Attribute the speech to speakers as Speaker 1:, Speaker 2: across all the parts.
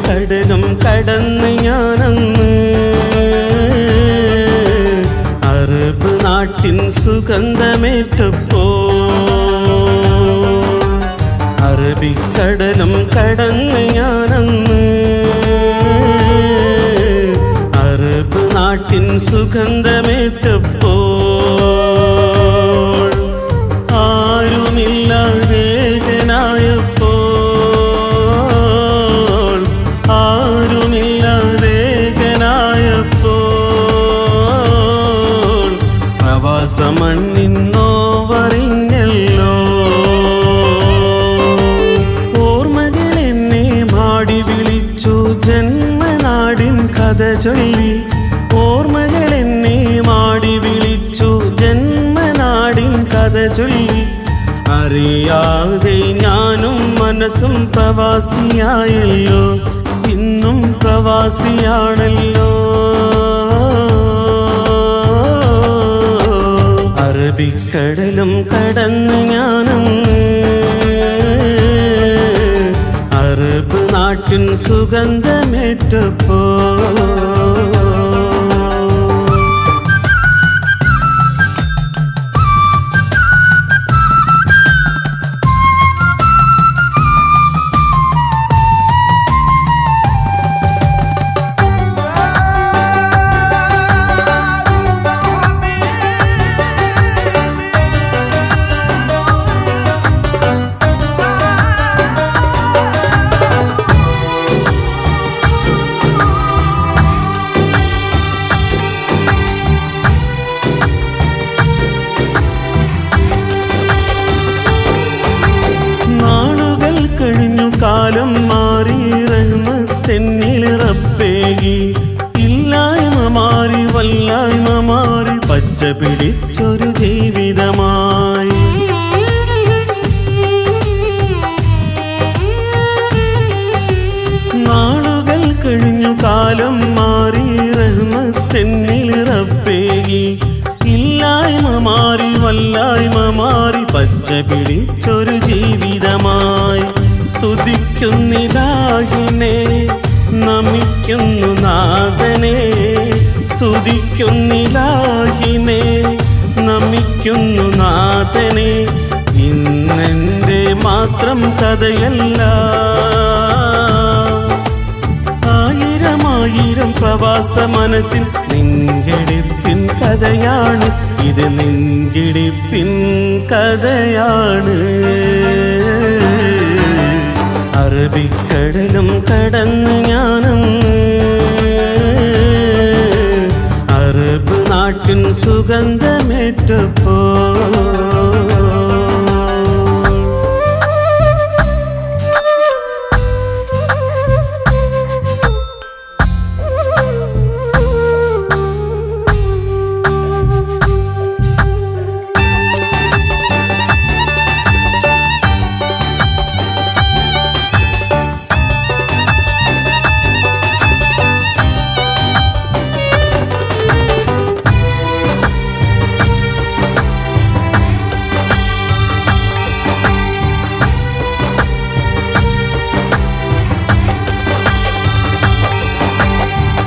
Speaker 1: അറബിക്കടലും കടന്ന് ഞാനന്ന് അറബ് നാട്ടിൻ സുഗന്ധമേറ്റപ്പോ അറബിക്കടലും കടന്ന് ഞാനന്ന് അറബ് നാട്ടിൻ സുഗന്ധമേറ്റപ്പോ മണ്ണിന്നോവറിഞ്ഞല്ലോ ഓർമ്മകൾ എന്നെ മാടി വിളിച്ചു ജന്മനാടിൻ കഥ ചൊല്ലി ഓർമ്മകൾ എന്നെ മാടി വിളിച്ചു ജന്മനാടിൻ കഥ ചൊല്ലി അറിയാതെ ഞാനും മനസ്സും പ്രവാസിയായല്ലോ ഇന്നും പ്രവാസിയാണല്ലോ അറബിക്കടലും കടന്ന് ഞാനന്ന് അറബ് നാട്ടിൻ സുഗന്ധമേറ്റപ്പോ കാലം മാറി റഹ്മത്തെന്നിൽ റബ്ബേകി ഇല്ലായ്മ മാറി വല്ലായ്മ മാറി പച്ച പിടിച്ചൊരു ജീവിതമായി നാളുകൾ കഴിഞ്ഞു കാലം മാറി റഹ്മത്തെന്നിൽ റബ്ബേകി ഇല്ലായ്മ മാറി വല്ലായ്മ മാറി പച്ച പിടിച്ചൊരു ജീവിതമായി സ്തുതിക്കുന്നിലാഹിനെ നമിക്കുന്നു നാഥനെ സ്തുതിക്കുന്നിലാഹിനെ നമിക്കുന്നു നാഥനെ ഇന്നെൻ്റെ മാത്രം കഥയല്ല ആയിരമായിരം പ്രവാസ മനസ്സിൽ നെഞ്ചിടിപ്പിൻ കഥയാണ് ഇത് നെഞ്ചിടിപ്പിൻ കഥയാണ് അറബിക്കടലും കടന്ന് ഞാനന്ന് അറബ് നാട്ടിൻ സുഗന്ധമേറ്റപ്പോ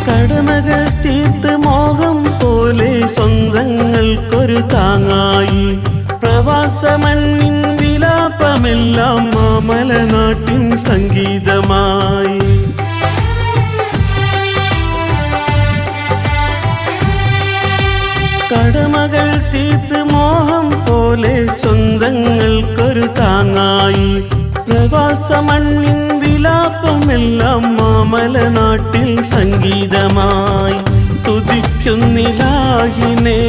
Speaker 1: കടമകൾ തീർത്ത് മോഹം പോലെ സ്വന്തങ്ങൾക്കൊരു താങ്ങായി പ്രവാസ മണ്ണിൻ വിലാപമെല്ലാം മാമല നാട്ടിൻ സംഗീതമായി കടമകൾ തീർത്ത് മോഹം പോലെ സ്വന്തങ്ങൾക്കൊരു താങ്ങായി പ്രവാസ മണ്ണിൻ വിലാപമെല്ലാം മാമല നാട്ടിൽ സംഗീതമായി സ്തുതിക്കുന്നിലാഹിനെ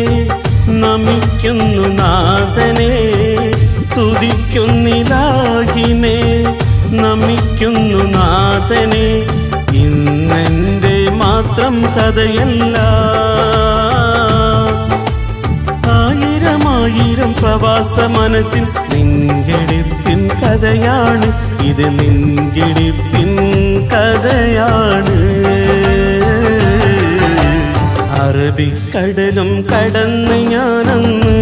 Speaker 1: നമിക്കുന്നു നാഥനെ സ്തുതിക്കുന്നിലാഹിനെ നമിക്കുന്നു നാഥനെ ഇന്നെൻ്റെ മാത്രം കഥയല്ല ആയിരമായിരം പ്രവാസ മനസ്സിൽ നെഞ്ചിടിപ്പിൻ കഥയാണ് ഇത് നെഞ്ചിടിപ്പിൻ കഥയാണ് അറബിക്കടലും കടന്ന് ഞാനന്ന്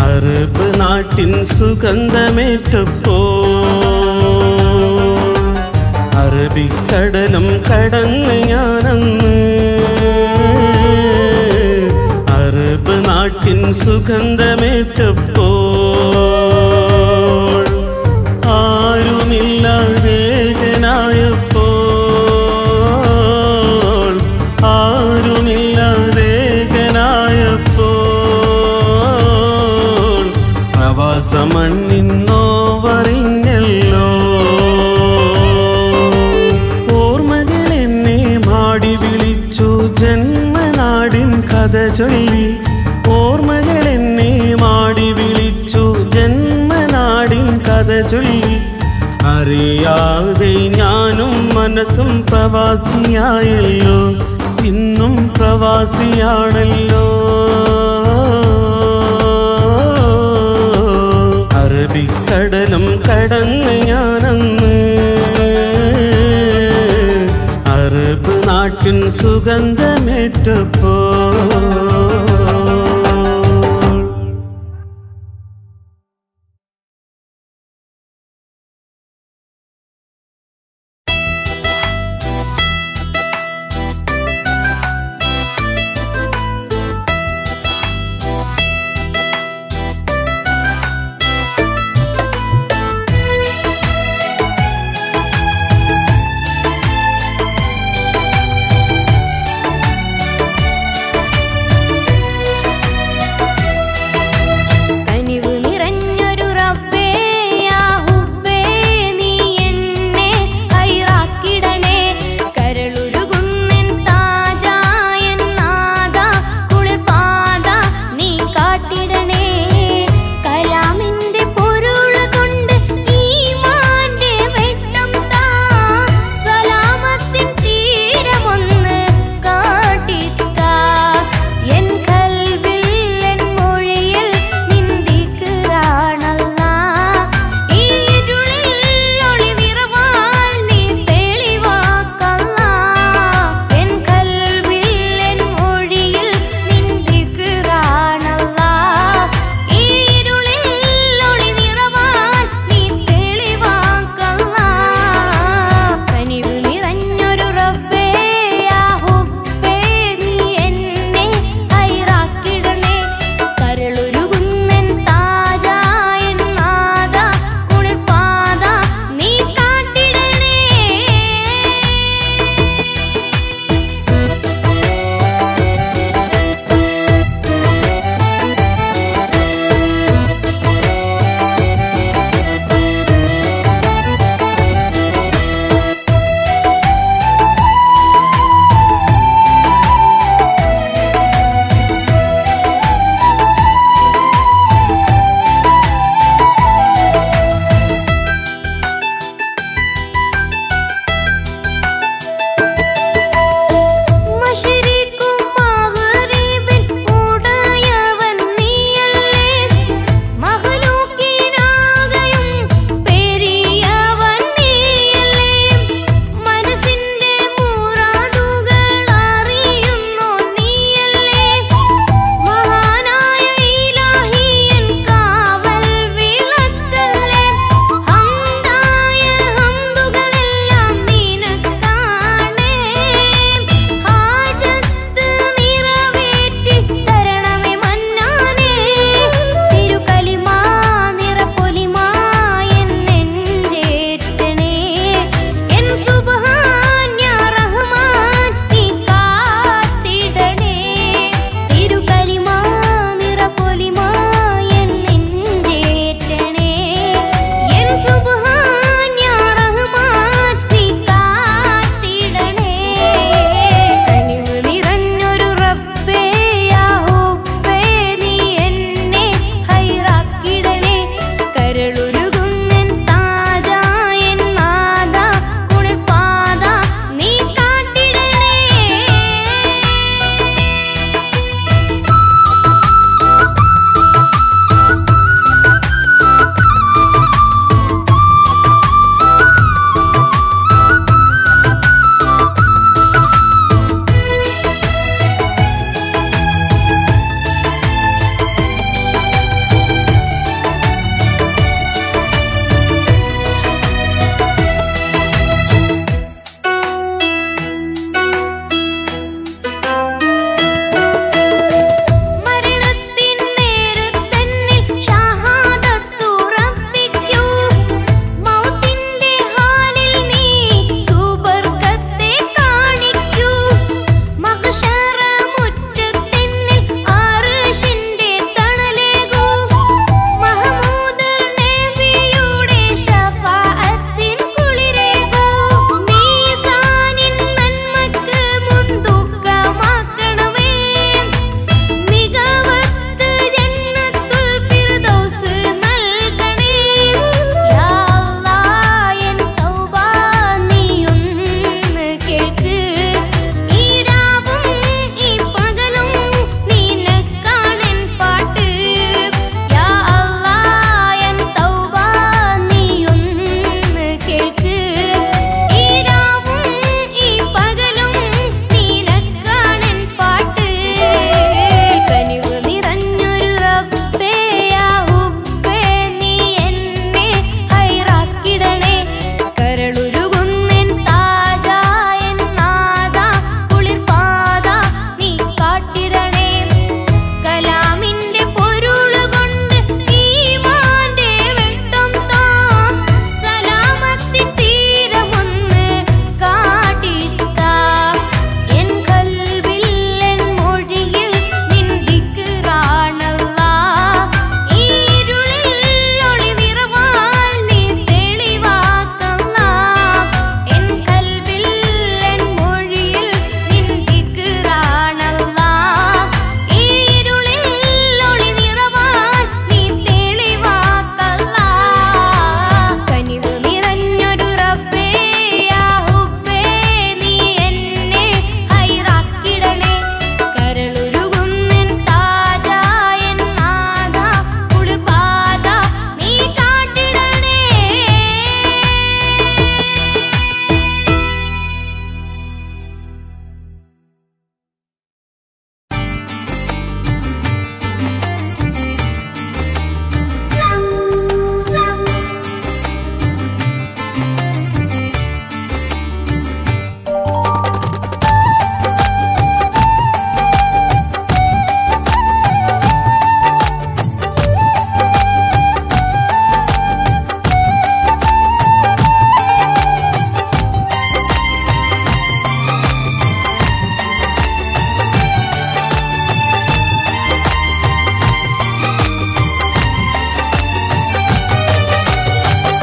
Speaker 1: അറബ് നാട്ടിൻ സുഗന്ധമേറ്റപ്പോ അറബിക്കടലും കടന്ന് ഞാനന്ന് അറബ് നാട്ടിൻ സുഗന്ധമേറ്റപ്പോൾ ആരുമില്ലാതേകനായപ്പോൾ പ്രവാസമണ്ണിൻ നോവറിഞ്ഞല്ലോ ഓർമ്മകൾ എന്നെ മാടി വിളിച്ചു ജന്മനാടിൻ കഥ ചൊല്ലി ഓർമ്മകൾ എന്നെ മാടി വിളിച്ചു ജന്മനാടിൻ കഥ ചൊല്ലി അറിയാതെ ഞാനും മനസ്സും പ്രവാസിയായല്ലോ ഇന്നും പ്രവാസിയാണല്ലോ അറബിക്കടലും കടന്ന് ഞാനന്ന് അറബ് നാട്ടിൻ സുഗന്ധമേറ്റപ്പോൾ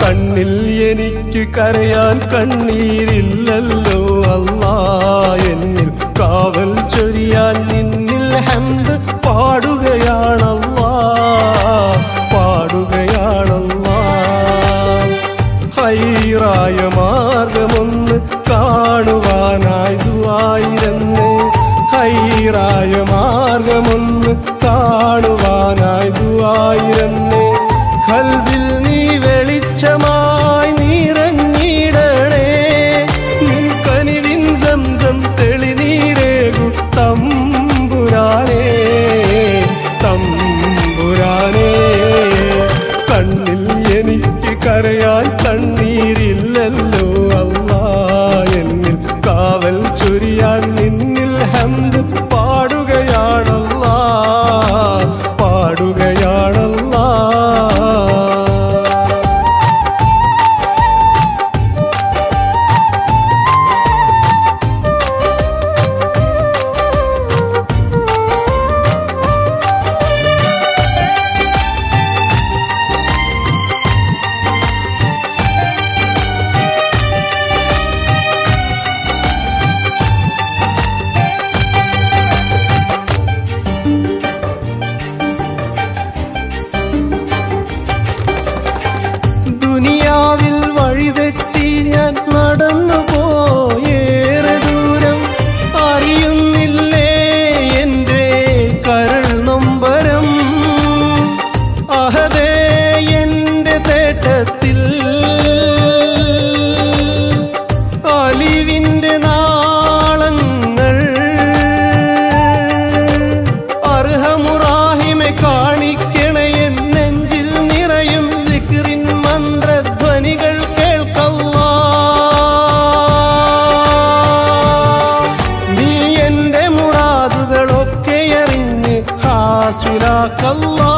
Speaker 2: കണ്ണിൽ എനിക്ക് കരയാൻ കണ്ണീരില്ലല്ലോ അല്ലാ എന്നിൽ കാവൽ ചൊരിയാൻ നിന്നിൽ ഹംദ് പാടുകയാണല്ലാ പാടുകയാണല്ലാ ഹൈറായ മാർഗമൊന്ന് കാണുവാനായി ദുആയിരന്നേ ഹൈറായ മാർഗമൊന്ന് കാണുവാനായി ദുആയിരന്നേ ഖൽബിൽ നീ വെളിച്ചമായി നിറഞ്ഞിടണേ നിൻ കനിവിൻ സംസം തെളിനീരേകു തമ്പുരാനേ തമ്പുരാനേ കണ്ണിൽ എനിക്ക് കരയാൻ കണ്ണീരില്ലല്ലോ അല്ലാ എന്നിൽ കാവൽ ചൊരിയാൻ നിന്നിൽ ഹംദ് പാടുകയാണല്ലാ പാടുകയാണല്ലാ ദുനിയാവിൽ വഴിതെറ്റി ഞാൻ നടന്നു പോയേറെ ദൂരം അറിയുന്നില്ലേ എൻ്റെ കരൾ നൊമ്പരം അഹദേ എൻ്റെ തേട്ടത്തിൽ അലിവിൻ്റെ നാളങ്ങൾ അർഹമുറാഹിമെ കാണിക്കണേ എൻ നെഞ്ചിൽ നിറയും സിക്റിൻ മന്ത്രധ്വനികൾ കേൾക്കല്ലാ നീ എൻ്റെ മുറാദുകളൊക്കെ അറിഞ്ഞ് ഹാസിലാക്കല്ലാ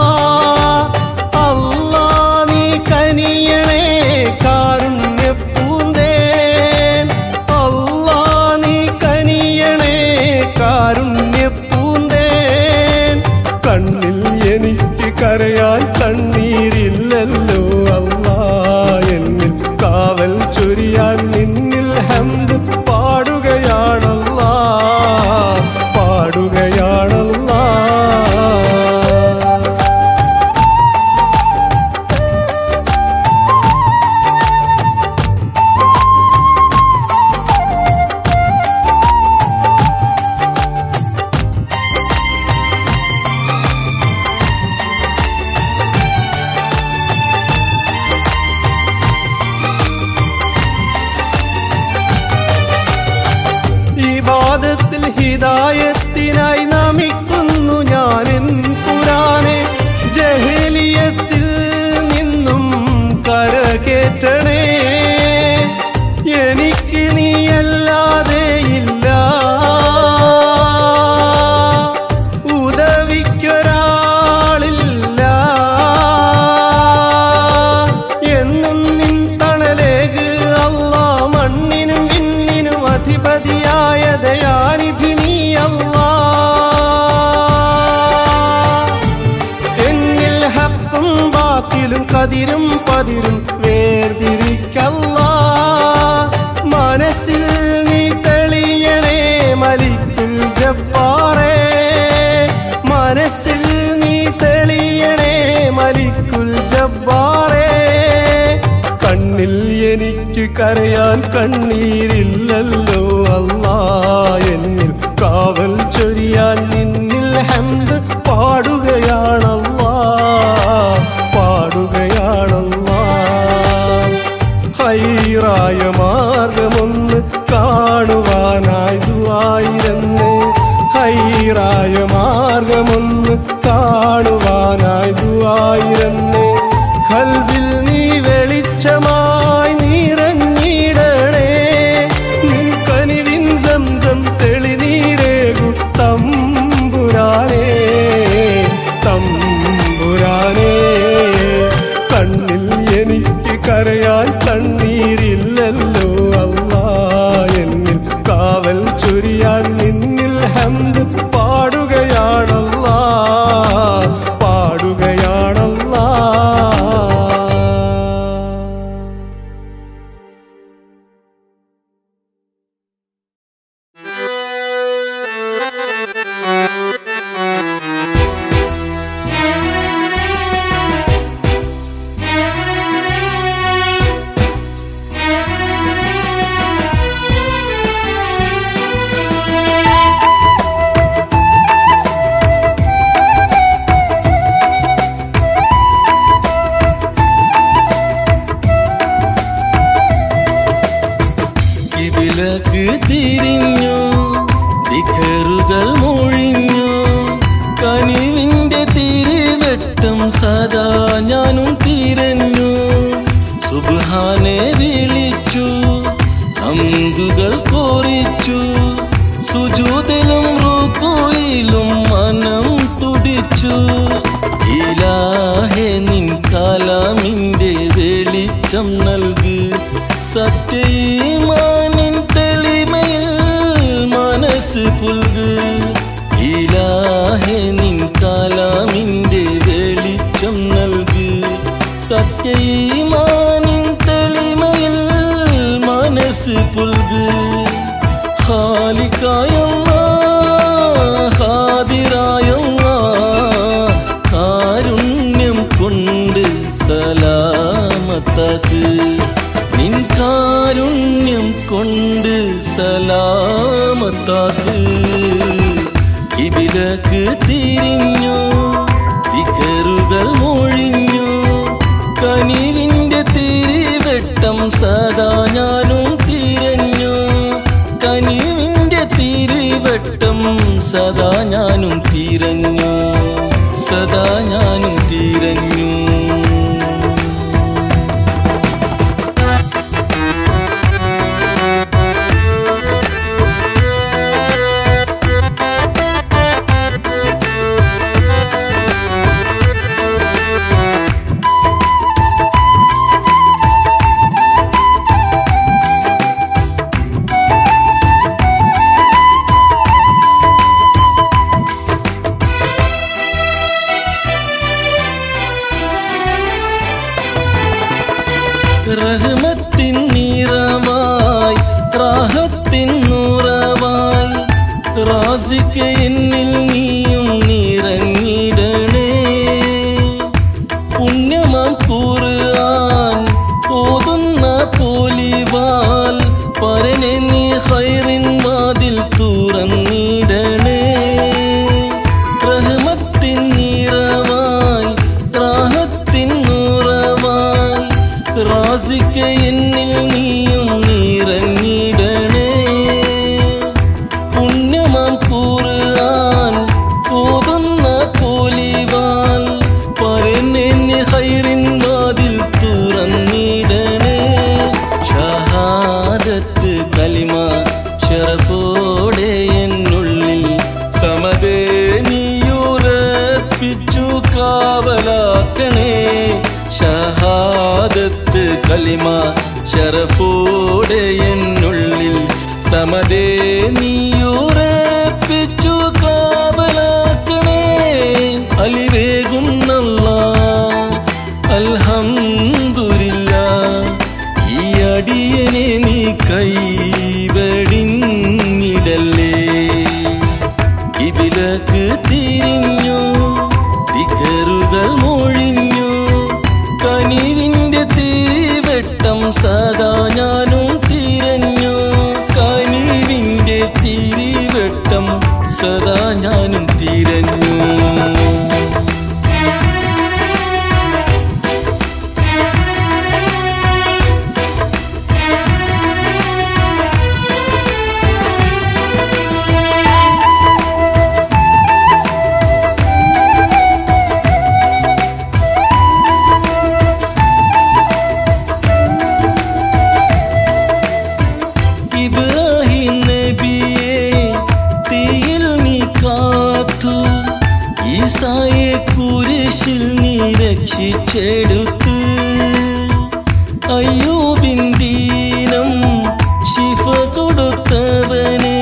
Speaker 2: അല്ലാ നീ കനിയണേ കാരുണ്യപ്പൂന്തേൻ അല്ലാ നീ കനിയണേ കാരുണ്യപ്പൂന്തേൻ കണ്ണിൽ എനിക്ക് കരയാൻ കണ്ണീരില്ലല്ലോ അല്ലാ എന്നിൽ കാവൽ ചൊരിയാൻ നിന്നിൽ ഹംദ് പാടുകയാണല്ലാ പാടുകയാണല്ലാ ഇബാദത്തിൽ ഹിദായത്തിനായി നമിക്കുന്നു ഞാനെൻ ഖുർആനെ ജഹലിയത്തിൽ നിന്നും കരകേറ്റണേ എനിക്ക് നീയല്ലാതെ ഇല്ല ഉദവിക്കൊരാളില്ല എന്നും നിൻ തണലേക് അല്ലാ മണ്ണിനും വിണ്ണിനും അധിപതിയായ ദയാനിധി നീ അല്ലാ എന്നിൽ ഹഖും ബാത്തിലും കതിരും പതിരും വേർതിരിക്കല്ലാ മനസ്സിൽ നീ തെളിയണേ മലിക്കുൽ ജബ്ബാറേ മനസ്സിൽ നീ തെളിയണേ മലിക്കുൽ ജബ്ബാറേ കണ്ണിൽ എനിക്ക് കരയാൻ കണ്ണീരില്ലല്ലോ അല്ലാ എന്നിൽ കാവൽ ചൊരിയാൻ നിന്നിൽ ഹംദ് പാടുകയാണല്ലാ പാടുകയാണല്ലാ ഹൈറായ മാർഗമൊന്ന് കാണുവാനായി ദുആയിരന്നേ ഹൈറായ മാർഗമൊന്ന് കാണുവാനായി ദുആയിരന്നേ ഖൽബിൽ നീ വെളിച്ചമായി നിറഞ്ഞിടണേ നിൻ കനിവിൻ സംസം തെളിനീരേകു തമ്പുരാനേ തമ്പുരാനേ കണ്ണിൽ എനിക്ക് കരയാൻ കണ്ണീരില്ലല്ലോ അല്ലാ എന്നിൽ കാവൽ ചൊരിയാൻ നിന്നിൽ ഹംദ് പാടുകയാണല്ലാ പാടുകയാണല്ലാ
Speaker 3: സദാ ഞാനും തിരഞ്ഞു സുബ്ഹാനെ വിളിച്ചു ഹംദുകൾ കോറിച്ചു സുജൂദിലും റുകൂയിലും മനം തുടിച്ചു ഇലാഹേ നിൻ കലാമിന്റെ വെളിച്ചം നൽകി സത്യ ഈമാനിൻ തെളിമയിൽ മനസ്സ് പുൽക് ഇലാഹേ നിൻ കലാമിന്റെ വെളിച്ചം നൽകി സത്യ ഈമാനിൻ തെളിമയിൽ മനസ്സ് പുൽക് ഖാലിഖായല്ലാഹ് ഖാദിറായല്ലാഹ് കാരുണ്യം കൊണ്ട് സലാമത്താക്ക് നിൻ കാരുണ്യം കൊണ്ട് സലാമത്താക്ക് ഇബിലക്ക് തിരിഞ്ഞു വികറുകൾ മൊഴിഞ്ഞു കനിവിന്റെ തിരിവെട്ടം സദാ ഞാനും തിരഞ്ഞു കനിവിന്റെ തിരിവെട്ടം സദാ ഞാനും തിരഞ്ഞു സദാ ഞാനും തിരഞ്ഞു റഹ്മത്തിൻ നിറവായി റാഹത്തിൻ നൂറവായി റാസിക്ക് എന്നിൽ നീയും നിറഞ്ഞിടണേ പുണ്യമാം ഖുർആൻ ഓതുന്ന പോലിവാൽ പരനെ നീ ഖൈറിൻ വാതിൽ തുറന്നിടണേ റഹ്മത്തിൻ നിറവായി റാഹത്തിൻ നൂറവായി റാസിക്ക് എന്നിൽ നീയും നിറഞ്ഞിടണേ പുണ്യമാം ഖുർആൻ ഓതുന്ന പോലിവാൽ പരനെ നീ ഖൈറിൻ വാതിൽ തുറന്നിടണേ ഷഹാദത്ത് കലിമ ശറഫോടെ എന്നുള്ളിൽ സമദേ നീയുറപ്പിച്ചു കാവലാക്കണേ ഷഹാദത്ത് കലിമ ശറഫോടെ എന്നുള്ളിൽ സമദേ നീയുറപ്പിച്ചു കാവലാക്കണേ അലിവേകുന്നല്ലാഹ് അൽഹംദുലില്ലാഹ് ഈ അടിയനെ നീ കൈവെടിഞ്ഞിടല്ലേ ഇതിലക്ക് തിരിഞ്ഞു വികറുകൾ മൊഴിഞ്ഞു കനിവിന്റെ തിരിവെട്ടം സദാ ഞാനും തിരഞ്ഞു കനിവിന്റെ തിരിവെട്ടം സദാ ഞാനും തിരഞ്ഞു ഇബ്രാഹിം നബിയെ തീയിൽ നീ കാത്തു ഈസായെ കുരിശിൽ നീ രക്ഷിച്ചെടുത്ത് അയ്യൂബിൻ ദീനം ശിഫ കൊടുത്തവനെ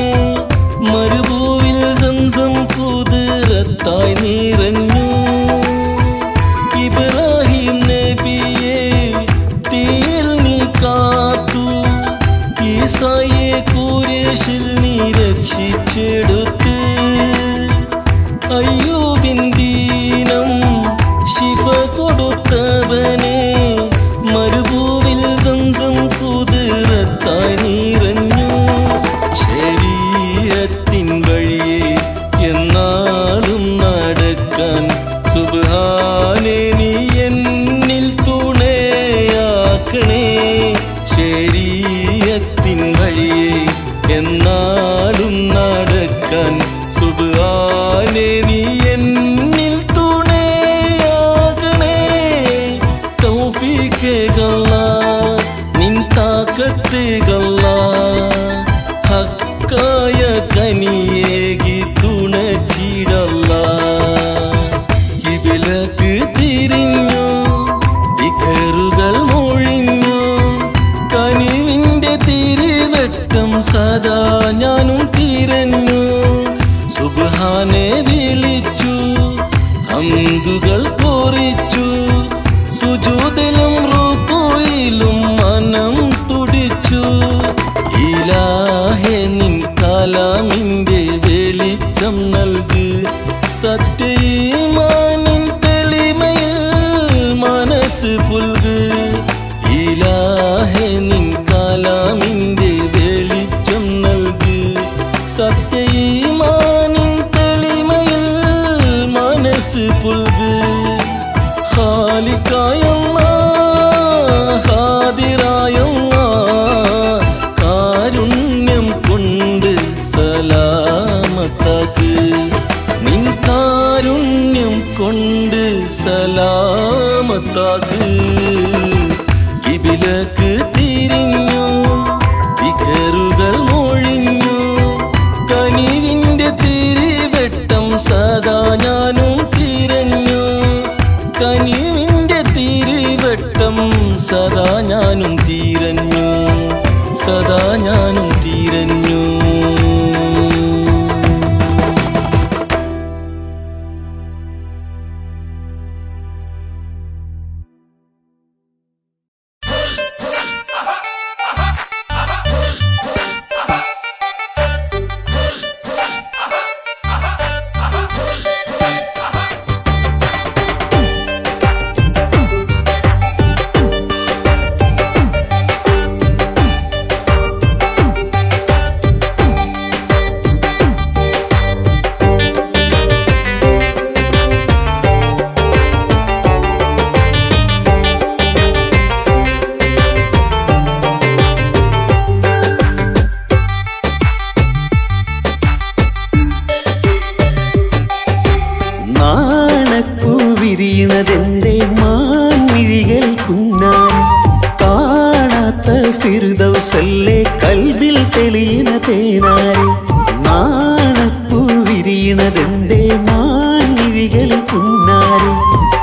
Speaker 3: മരുഭൂവിൽ സംസം കുതിരത്തായി നിറഞ്ഞു ഇബ്രാഹിം നബിയെ തീയിൽ നീ കാത്തു ഈസായെ കുരിശിൽ നീ രക്ഷിച്ചെടുത്ത് അയ്യൂബിൻ ദീനം ശിഫ കൊടുത്തവനെ മരുഭൂവിൽ സംസം കുതിരത്തായി നിറഞ്ഞു ശരീഅത്തിൻ വഴിയെ എന്നാളും നടക്കാൻ സുബ്ഹാനേ നീ എന്നിൽ തുണയാക്കണേ ശരീഅത്തിൻ വഴിയെ എന്നാളും നടക്കാൻ സുബ്ഹാനേ നീ എന്നിൽ തുണയാക്കണേ മത്താക്ക് കിബിലക്ക് തിരിഞ്ഞു വികറുകൾ മൊഴിഞ്ഞു കനിവിന്റെ തിരിവെട്ടം സദാ ഞാനും തിരഞ്ഞു കനിവിന്റെ തിരിവെട്ടം സദാ ഞാനും തിരഞ്ഞു സദാ ഞാനും തിരഞ്ഞു
Speaker 1: കൽവിൽ തെളിയണ തേനാരി നാണപ്പൂ വിരിയണതെന്റെ മാൻമിഴികൾ പുന്നാരി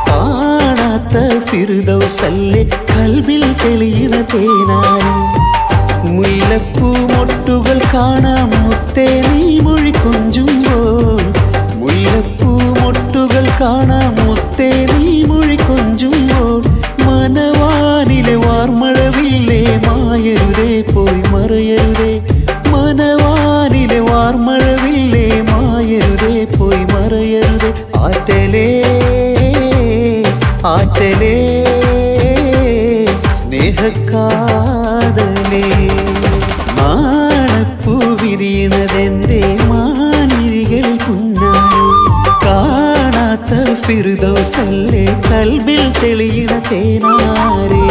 Speaker 1: കാണാത്ത ഫിർദൗസല്ലേ കൽവിൽ തെളിയണ തേനാരി മുല്ലപ്പൂ മൊട്ടുകൾ കാണാം മുത്തേ നീ മൊഴി കൊഞ്ചുമ്പോൾ മുല്ലപ്പൂ മൊട്ടുകൾ കാണാം മുത്തേ നീ മൊഴി കൊഞ്ചുമ്പോൾ മനവാനിലെ വാർമഴവില്ലേ മായരുതേ പോയി മറയരുതേ മനവാനിലെ വാർമഴവില്ലേ മായരുതേ പോയി മറയരുതേ ആറ്റലേ ആറ്റലേ സ്നേഹക്കാതലേ നാണപ്പൂ വിരിയണതെന്തേ മാൻമിഴികളിൽ പുന്നാരി കാണാത്ത ഫിർദൗസല്ലേ കൽബിൽ തെളിയണ തേനാരേ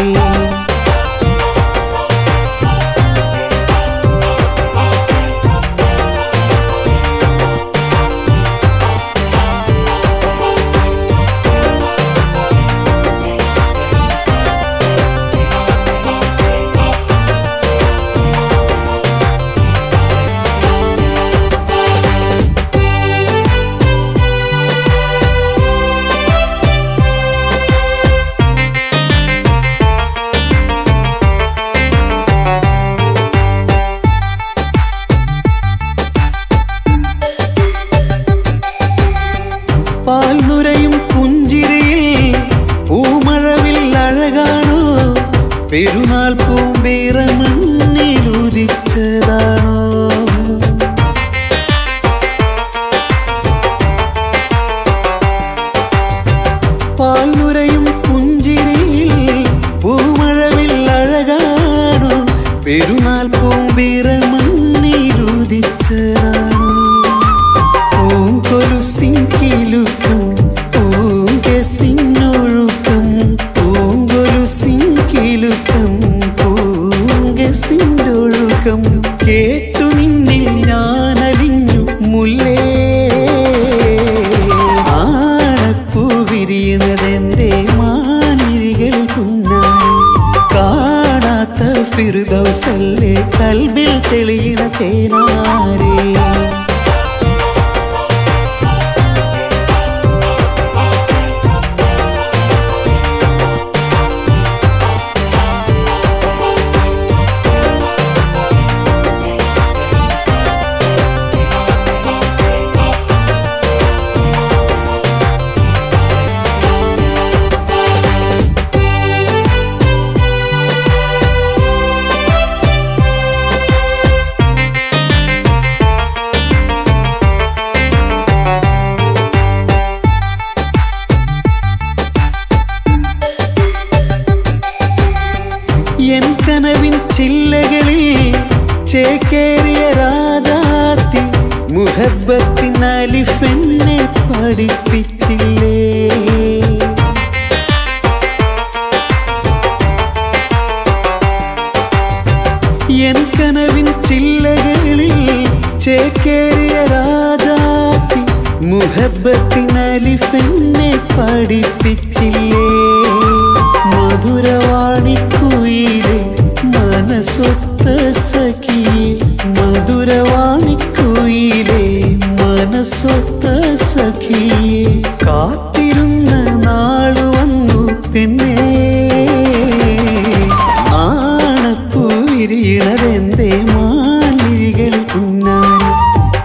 Speaker 1: പാൽനുരയും പുഞ്ചിരിയിൽ പൂമഴവിൽ അഴകാണോ പെരുന്നാൾ പൂമ്പേറ മണ്ണിലുദിച്ചതാണോ പാൽനുരയും പുഞ്ചിരിയിൽ പൂമഴവിൽ അഴകാണോ പെരുന്നാൾ പൂമ്പേറ മണ്ണിലുദിച്ചതാണോ പൂങ്കൊലുസിൻ കിലുക്കം പൂങ്കെസിനൊഴുക്കം പൂങ്കൊലുസിൻ കിലുക്കം പൂങ്കെസിനൊഴുക്കം കേട്ടു നിന്നിൽ ഞാനലിഞ്ഞു മുല്ലേ ആണപ്പൂ വിരിയണതെന്റെ മാൻമിഴികളിൽ പുന്നാരി കാണാത്ത ഫിർദൗസല്ലേ കൽബിൽ തെളിയണ തേനാരേ എൻ കനവിൻ ചില്ലകളിൽ ചേക്കേറിയ രാജാത്തി മുഹബ്ബത്തിൻ അലിഫെന്നെ പഠിപ്പിച്ചില്ലേ എൻ കനവിൻ ചില്ലകളിൽ ചേക്കേറിയ രാജാത്തി മുഹബ്ബത്തിൻ അലിഫെന്നെ പഠിപ്പിച്ചില്ലേ സഖിയേ മധുരവാണിക്കുയിലേ മനസ്സൊത്ത സഖിയേ കാത്തിരുന്ന നാളു വന്നു പെണ്ണേ നാണപ്പൂ വിരിയണതെന്തേ മാൻമിഴികളിൽ പുന്നാരം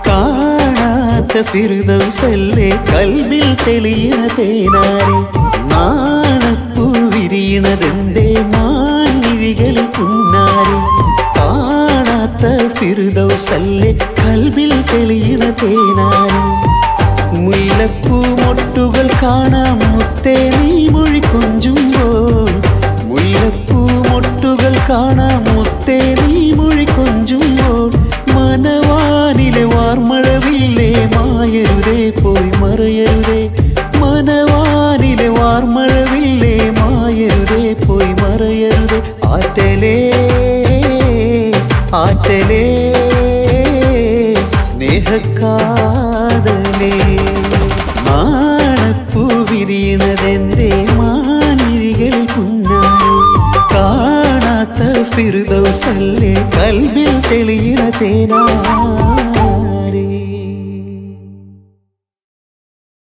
Speaker 1: കാണാത്ത ഫിർദൗസല്ലേ കൽബിൽ തെളിയണ തേനാരെ നാണപ്പൂ വിരിയണതെന്തേ മാൻമിഴികളിൽ പുന്നാരം കാണാത്ത ഫിർദൗസല്ലേ കൽബിൽ തെളിയണ തേനാരെ മുല്ലപ്പൂ മൊട്ടുകൾ കാണാം മുത്തേ നീ മൊഴി കൊഞ്ചുമ്പോൾ മുല്ലപ്പൂ മൊട്ടുകൾ കാണാം മുത്തേ നീ മൊഴി കൊഞ്ചുമ്പോൾ മനവാനിലെ വാർമഴവില്ലേ മായരുതേ പോയി മറയരുതേ മനവാനിലെ വാർമഴവില്ലേ മായരുതേ പോയി മറയരുതേ ആറ്റലേ ആറ്റലേ സ്നേഹക്കാതലേ നാണപ്പൂ വിരിയണതെന്തേ മാൻമിഴികളിൽ പുന്നാരം കാണാത്ത ഫിർദൗസല്ലേ കൽബിൽ തെളിയണ തേനാ